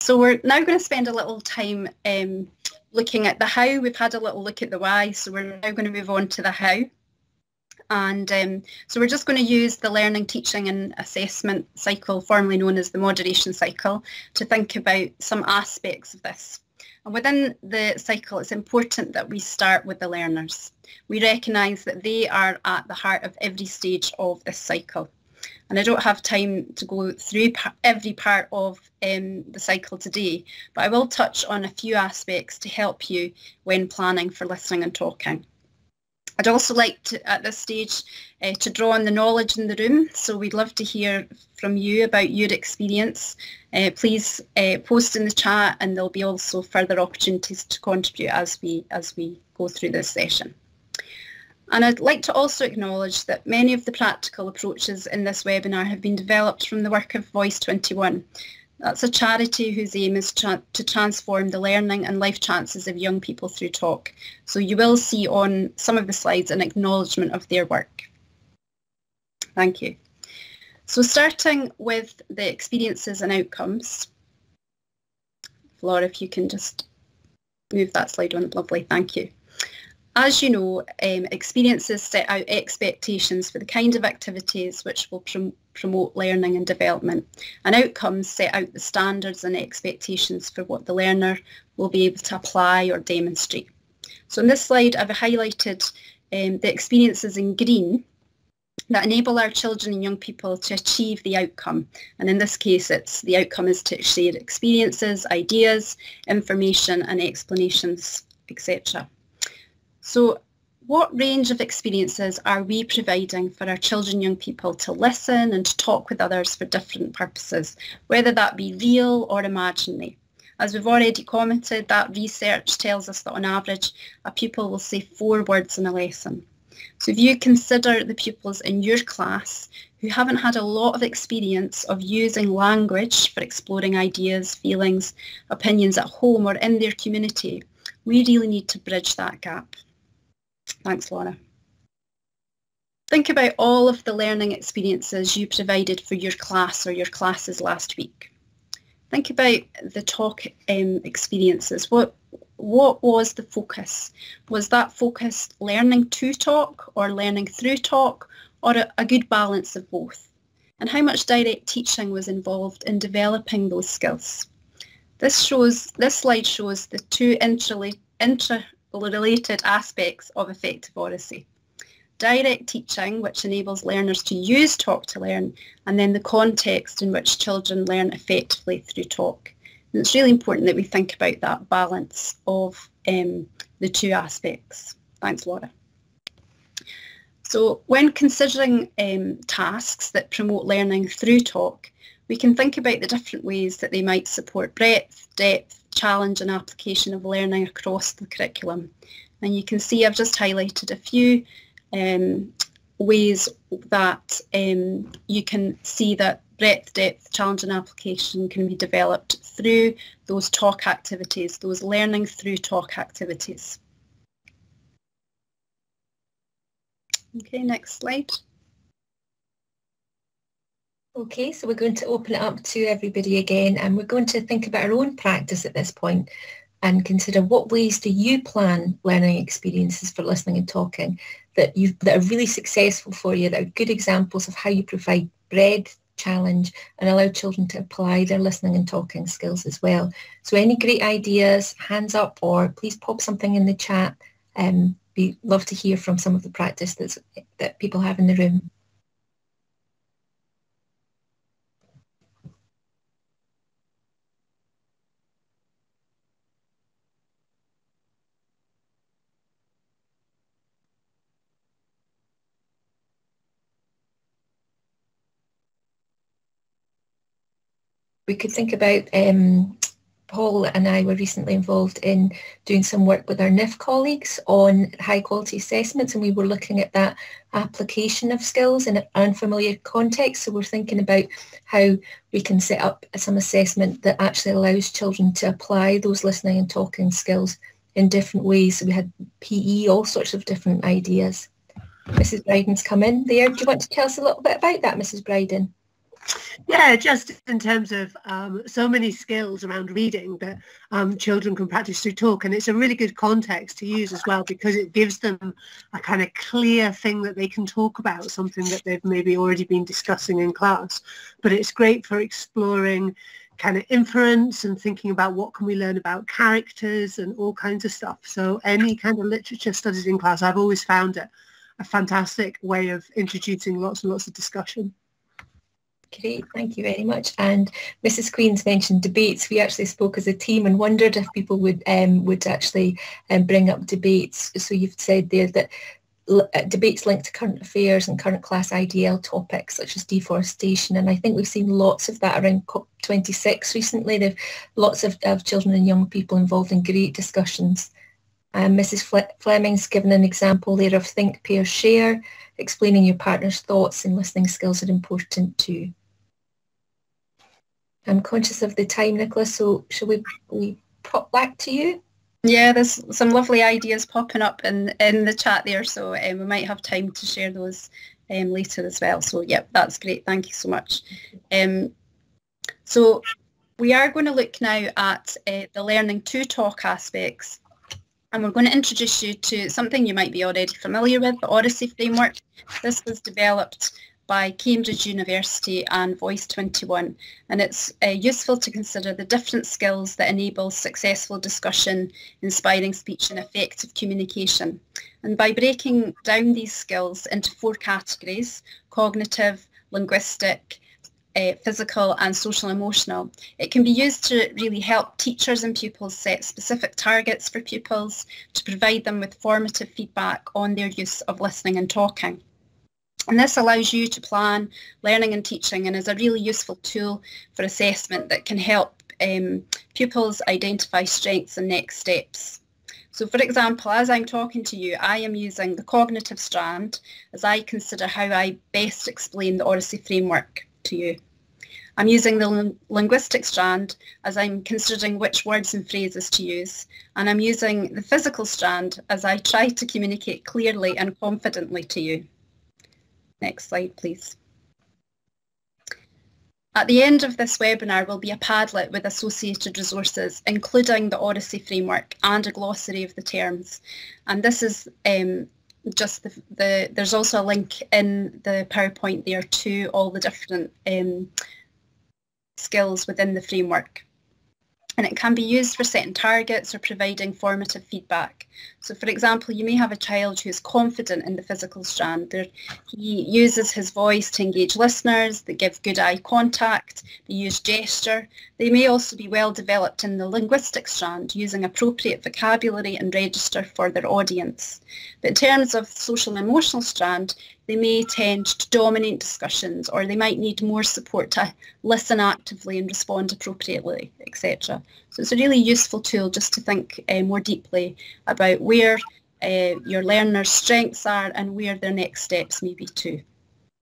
So we're now going to spend a little time looking at the how. We've had a little look at the why, so we're now going to move on to the how. And so we're just going to use the learning, teaching and assessment cycle, formerly known as the moderation cycle, to think about some aspects of this. And within the cycle, it's important that we start with the learners. We recognise that they are at the heart of every stage of this cycle. And I don't have time to go through every part of the cycle today, but I will touch on a few aspects to help you when planning for listening and talking. I'd also like to, at this stage, to draw on the knowledge in the room. So we'd love to hear from you about your experience. Please post in the chat, and there'll be also further opportunities to contribute as we go through this session. And I'd like to also acknowledge that many of the practical approaches in this webinar have been developed from the work of Voice 21. That's a charity whose aim is to transform the learning and life chances of young people through talk. So you will see on some of the slides an acknowledgement of their work. Thank you. So starting with the experiences and outcomes. Laura, if you can just move that slide on, lovely, thank you. As you know, experiences set out expectations for the kind of activities which will promote learning and development, and outcomes set out the standards and expectations for what the learner will be able to apply or demonstrate. So in this slide, I've highlighted the experiences in green that enable our children and young people to achieve the outcome. And in this case, the outcome is to share experiences, ideas, information and explanations, etc. So what range of experiences are we providing for our children and young people to listen and to talk with others for different purposes, whether that be real or imaginary? As we've already commented, that research tells us that on average, a pupil will say 4 words in a lesson. So if you consider the pupils in your class who haven't had a lot of experience of using language for exploring ideas, feelings, opinions at home or in their community, we really need to bridge that gap. Thanks, Laura. Think about all of the learning experiences you provided for your class or your classes last week. Think about the talk experiences. What was the focus? Was that focused learning to talk or learning through talk, or a good balance of both? And how much direct teaching was involved in developing those skills? This slide shows the 2 interrelated aspects of effective oracy. Direct teaching, which enables learners to use talk to learn, and then the context in which children learn effectively through talk. And it's really important that we think about that balance of the 2 aspects. Thanks, Laura. So when considering tasks that promote learning through talk, we can think about the different ways that they might support breadth, depth, challenge and application of learning across the curriculum. And you can see I've just highlighted a few ways that you can see that breadth, depth, challenge and application can be developed through those talk activities, those learning through talk activities. Okay, next slide. Okay, so we're going to open it up to everybody again, and we're going to think about our own practice at this point and consider what ways do you plan learning experiences for listening and talking that are really successful for you, that are good examples of how you provide breadth, challenge and allow children to apply their listening and talking skills as well. So any great ideas, hands up, or please pop something in the chat. We'd love to hear from some of the practice that people have in the room. We could think about, Paul and I were recently involved in doing some work with our NIF colleagues on high quality assessments, and we were looking at that application of skills in an unfamiliar context. So we're thinking about how we can set up some assessment that actually allows children to apply those listening and talking skills in different ways. So we had PE, all sorts of different ideas. Mrs. Bryden's come in there. Do you want to tell us a little bit about that, Mrs. Bryden? Yeah, just in terms of so many skills around reading that children can practice through talk, and it's a really good context to use as well, because it gives them a kind of clear thing that they can talk about, something that they've maybe already been discussing in class. But it's great for exploring kind of inference and thinking about what can we learn about characters and all kinds of stuff. So any kind of literature studied in class, I've always found it a fantastic way of introducing lots and lots of discussion. Great, thank you very much. And Mrs. Queen's mentioned debates. We actually spoke as a team and wondered if people would actually bring up debates. So you've said there that debates linked to current affairs and current class IDL topics such as deforestation, and I think we've seen lots of that around COP26 recently. There've lots of children and young people involved in great discussions. Mrs. Fleming's given an example there of think, pair, share. Explaining your partner's thoughts and listening skills are important too. I'm conscious of the time, Nicholas, so shall we pop back to you? Yeah, there's some lovely ideas popping up in the chat there, so we might have time to share those later as well. So yeah, that's great. Thank you so much. So we are going to look now at the learning to talk aspects. And we're going to introduce you to something you might be already familiar with, the Oracy framework. This was developed by Cambridge University and Voice 21, and it's useful to consider the different skills that enable successful discussion, inspiring speech and effective communication. And by breaking down these skills into 4 categories, cognitive, linguistic, physical and social emotional, it can be used to really help teachers and pupils set specific targets for pupils, to provide them with formative feedback on their use of listening and talking. And this allows you to plan learning and teaching, and is a really useful tool for assessment that can help pupils identify strengths and next steps. So for example, as I'm talking to you, I am using the cognitive strand as I consider how I best explain the Oracy framework to you. I'm using the linguistic strand as I'm considering which words and phrases to use, and I'm using the physical strand as I try to communicate clearly and confidently to you. Next slide, please. At the end of this webinar will be a Padlet with associated resources, including the Oracy framework and a glossary of the terms. And this is just there's also a link in the PowerPoint there to all the different skills within the framework. And it can be used for setting targets or providing formative feedback. So for example, you may have a child who is confident in the physical strand. He uses his voice to engage listeners, they give good eye contact, they use gesture. They may also be well developed in the linguistic strand, using appropriate vocabulary and register for their audience. But in terms of social and emotional strand, they may tend to dominate discussions, or they might need more support to listen actively and respond appropriately, etc. So it's a really useful tool just to think more deeply about where your learners' strengths are and where their next steps may be too.